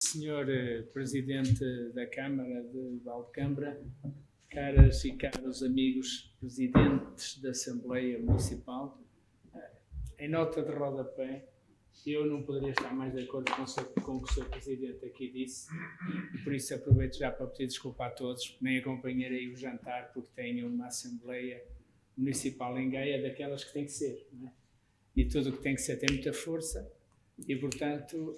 Senhor Presidente da Câmara de Valdecâmara, caras e caros amigos presidentes da Assembleia Municipal, em nota de rodapé, eu não poderia estar mais de acordo com o que o Sr. Presidente aqui disse, e por isso aproveito já para pedir desculpa a todos, nem acompanharei o jantar, porque tenho uma Assembleia Municipal em Gaia daquelas que tem que ser, não é? E tudo o que tem que ser tem muita força. E, portanto,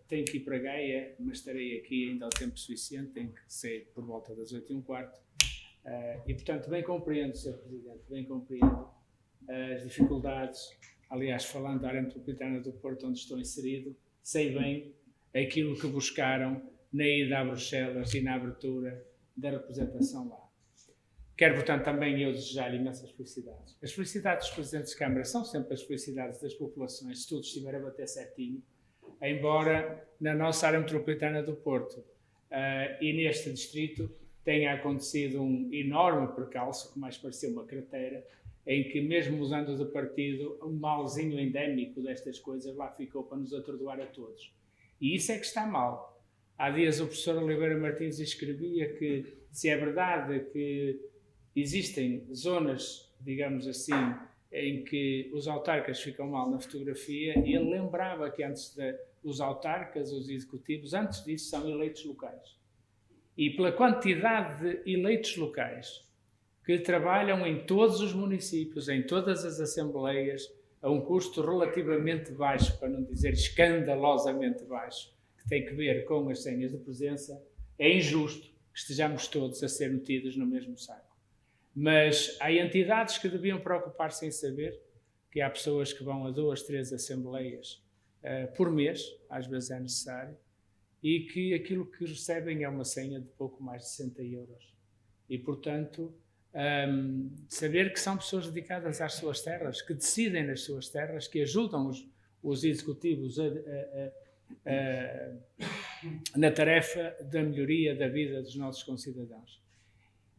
tenho que ir para Gaia, mas estarei aqui ainda ao tempo suficiente, tenho que sair por volta das 8h15. E, portanto, bem compreendo, Sr. Presidente, bem compreendo as dificuldades. Aliás, falando da área metropolitana do Porto, onde estou inserido, sei bem aquilo que buscaram na ida a Bruxelas e na abertura da representação lá. Quero, portanto, também eu desejar imensas felicidades. As felicidades dos Presidentes de Câmara são sempre as felicidades das populações, se tudo estiver a bater certinho, embora na nossa área metropolitana do Porto e neste distrito tenha acontecido um enorme percalço, que mais parecia uma cratera, em que, mesmo usando de partido, um malzinho endémico destas coisas lá ficou para nos atordoar a todos. E isso é que está mal. Há dias o professor Oliveira Martins escrevia que, se é verdade que existem zonas, digamos assim, em que os autarcas ficam mal na fotografia, e ele lembrava que antes os autarcas, os executivos, antes disso são eleitos locais. E pela quantidade de eleitos locais que trabalham em todos os municípios, em todas as assembleias, a um custo relativamente baixo, para não dizer escandalosamente baixo, que tem que ver com as senhas de presença, é injusto que estejamos todos a ser metidos no mesmo saco. Mas há entidades que deviam preocupar-se em saber que há pessoas que vão a 2, 3 assembleias por mês, às vezes é necessário, e que aquilo que recebem é uma senha de pouco mais de 60 euros. E, portanto, saber que são pessoas dedicadas às suas terras, que decidem nas suas terras, que ajudam os executivos na tarefa da melhoria da vida dos nossos concidadãos.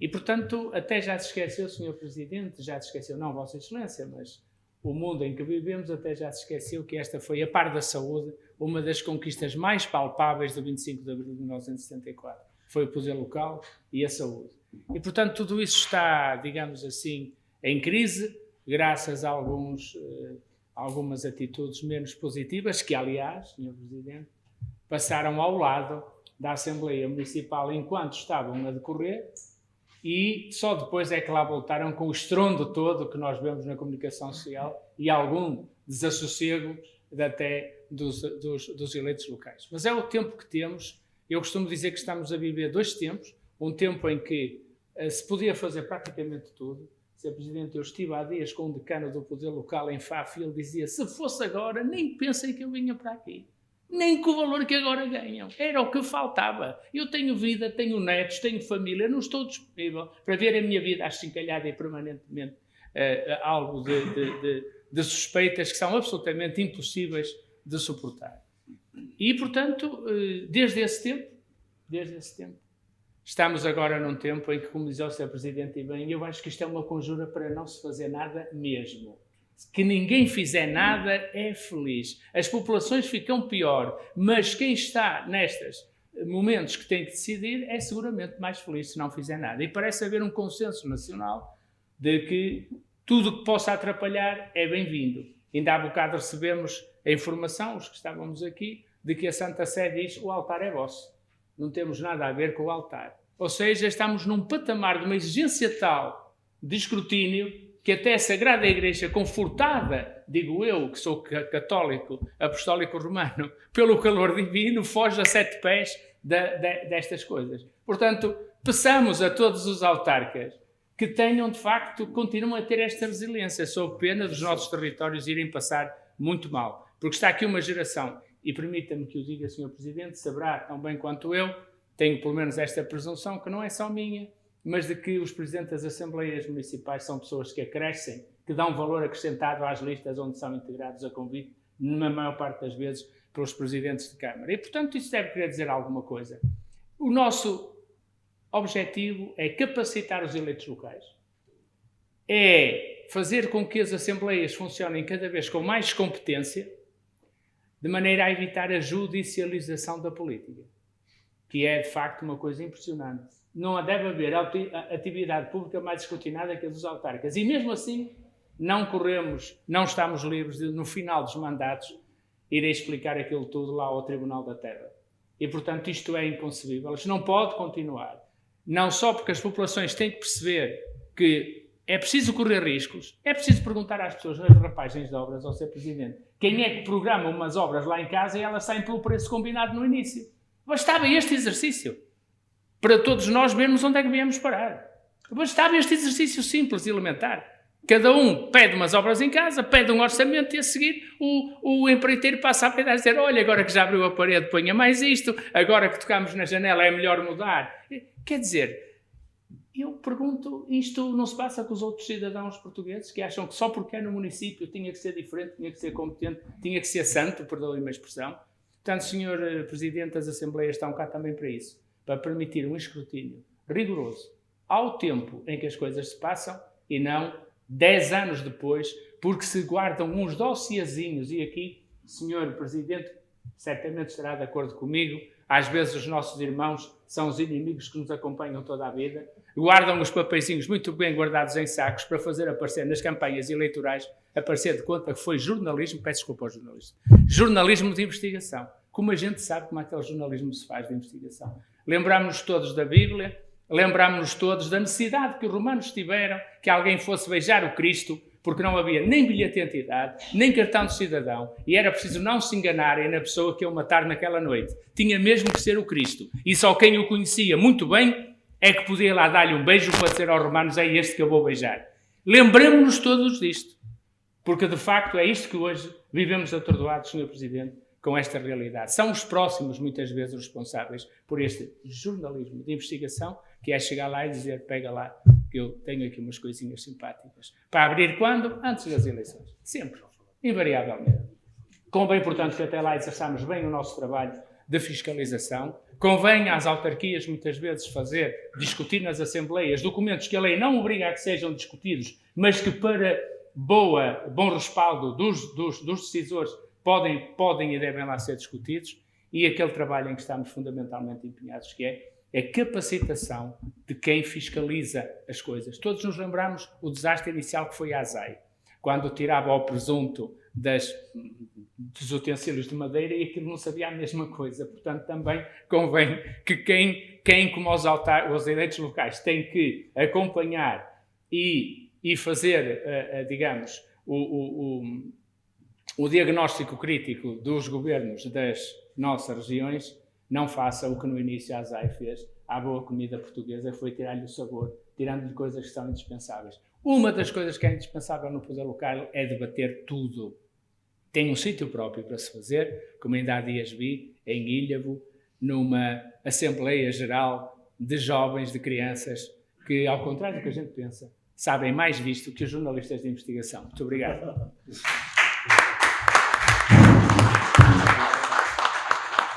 E, portanto, até já se esqueceu, Sr. Presidente, já se esqueceu, não Vossa Excelência, mas o mundo em que vivemos até já se esqueceu que esta foi, a par da saúde, uma das conquistas mais palpáveis do 25 de abril de 1974. Foi o poder local e a saúde. E, portanto, tudo isso está, digamos assim, em crise, graças a algumas atitudes menos positivas, que, aliás, Sr. Presidente, passaram ao lado da Assembleia Municipal enquanto estavam a decorrer, e só depois é que lá voltaram com o estrondo todo que nós vemos na comunicação social e algum desassossego até dos eleitos locais. Mas é o tempo que temos. Eu costumo dizer que estamos a viver 2 tempos, um tempo em que se podia fazer praticamente tudo. Sr. Presidente, eu estive há dias com um decano do poder local em Faf e ele dizia: se fosse agora, nem pensem que eu vinha para aqui. Nem com o valor que agora ganham. Era o que faltava. Eu tenho vida, tenho netos, tenho família, não estou disponível para ver a minha vida achincalhada e permanentemente algo de suspeitas que são absolutamente impossíveis de suportar. E, portanto, desde esse tempo, estamos agora num tempo em que, como diz o Sr. Presidente, e bem, eu acho que isto é uma conjura para não se fazer nada mesmo. Que ninguém fizer nada é feliz. As populações ficam pior, mas quem está nestes momentos que tem que decidir é seguramente mais feliz se não fizer nada. E parece haver um consenso nacional de que tudo o que possa atrapalhar é bem-vindo. Ainda há bocado recebemos a informação, os que estávamos aqui, de que a Santa Sé diz: o altar é vosso. Não temos nada a ver com o altar. Ou seja, estamos num patamar de uma exigência tal de escrutínio que até a Sagrada Igreja, confortada, digo eu, que sou católico, apostólico romano, pelo calor divino, foge a 7 pés destas coisas. Portanto, peçamos a todos os autarcas que tenham, de facto, continuem a ter esta resiliência, sob pena dos nossos territórios irem passar muito mal. Porque está aqui uma geração, e permita-me que o diga, Sr. Presidente, saberá tão bem quanto eu, tenho pelo menos esta presunção, que não é só minha, mas de que os presidentes das Assembleias Municipais são pessoas que acrescem, que dão valor acrescentado às listas onde são integrados a convite, na maior parte das vezes, pelos presidentes de Câmara. E, portanto, isso deve querer dizer alguma coisa. O nosso objetivo é capacitar os eleitos locais, é fazer com que as Assembleias funcionem cada vez com mais competência, de maneira a evitar a judicialização da política, que é, de facto, uma coisa impressionante. Não deve haver atividade pública mais escrutinada que a dos autárquicas. E, mesmo assim, não estamos livres de, no final dos mandatos, ir explicar aquilo tudo lá ao Tribunal da Terra. E, portanto, isto é inconcebível. Isto não pode continuar. Não só porque as populações têm que perceber que é preciso correr riscos, é preciso perguntar às pessoas nas rapagens de obras, ao Sr. Presidente, quem é que programa umas obras lá em casa e elas saem pelo preço combinado no início. Bastava este exercício para todos nós vermos onde é que viemos parar. Bastava este exercício simples e elementar. Cada um pede umas obras em casa, pede um orçamento e a seguir o empreiteiro passa a pedir a dizer: olha, agora que já abriu a parede, ponha mais isto, agora que tocamos na janela é melhor mudar. Quer dizer, eu pergunto, isto não se passa com os outros cidadãos portugueses que acham que só porque é no município tinha que ser diferente, tinha que ser competente, tinha que ser santo, perdoem-me a expressão. Portanto, Sr. Presidente, as Assembleias estão cá também para isso, para permitir um escrutínio rigoroso ao tempo em que as coisas se passam e não 10 anos depois, porque se guardam uns dossiezinhos, e aqui, Sr. Presidente, certamente estará de acordo comigo, às vezes os nossos irmãos são os inimigos que nos acompanham toda a vida, guardam os papeizinhos muito bem guardados em sacos para fazer aparecer nas campanhas eleitorais, aparecer de conta que foi jornalismo, peço desculpa ao jornalista, jornalismo de investigação. Como a gente sabe como aquele jornalismo se faz de investigação. Lembramos-nos todos da Bíblia, lembramos-nos todos da necessidade que os romanos tiveram que alguém fosse beijar o Cristo, porque não havia nem bilhete de identidade, nem cartão de cidadão, e era preciso não se enganarem na pessoa que iam matar naquela noite. Tinha mesmo que ser o Cristo. E só quem o conhecia muito bem é que podia lá dar-lhe um beijo para dizer aos romanos: é este que eu vou beijar. Lembramos-nos todos disto, porque de facto é isto que hoje vivemos atordoados, Sr. Presidente, com esta realidade. São os próximos, muitas vezes, responsáveis por este jornalismo de investigação, que é chegar lá e dizer: pega lá, que eu tenho aqui umas coisinhas simpáticas. Para abrir quando? Antes das eleições. Sempre. Invariavelmente. Convém, portanto, que até lá exerçamos bem o nosso trabalho de fiscalização. Convém às autarquias, muitas vezes, discutir nas assembleias documentos que a lei não obriga a que sejam discutidos, mas que, para bom respaldo dos decisores, podem e devem lá ser discutidos, e aquele trabalho em que estamos fundamentalmente empenhados, que é a capacitação de quem fiscaliza as coisas. Todos nos lembramos o desastre inicial que foi a ASAI, quando tirava ao presunto dos utensílios de madeira e aquilo não sabia a mesma coisa. Portanto, também convém que quem como os eleitos locais, tem que acompanhar e fazer, digamos, o diagnóstico crítico dos governos das nossas regiões, não faça o que no início a ASAI fez à boa comida portuguesa, foi tirar-lhe o sabor, tirando-lhe coisas que são indispensáveis. Uma das coisas que é indispensável no poder local é debater tudo. Tem um sítio próprio para se fazer, como ainda há dias vi, em Ilhavo, numa Assembleia Geral de jovens, de crianças, que, ao contrário do que a gente pensa, sabem mais disto que os jornalistas de investigação. Muito obrigado.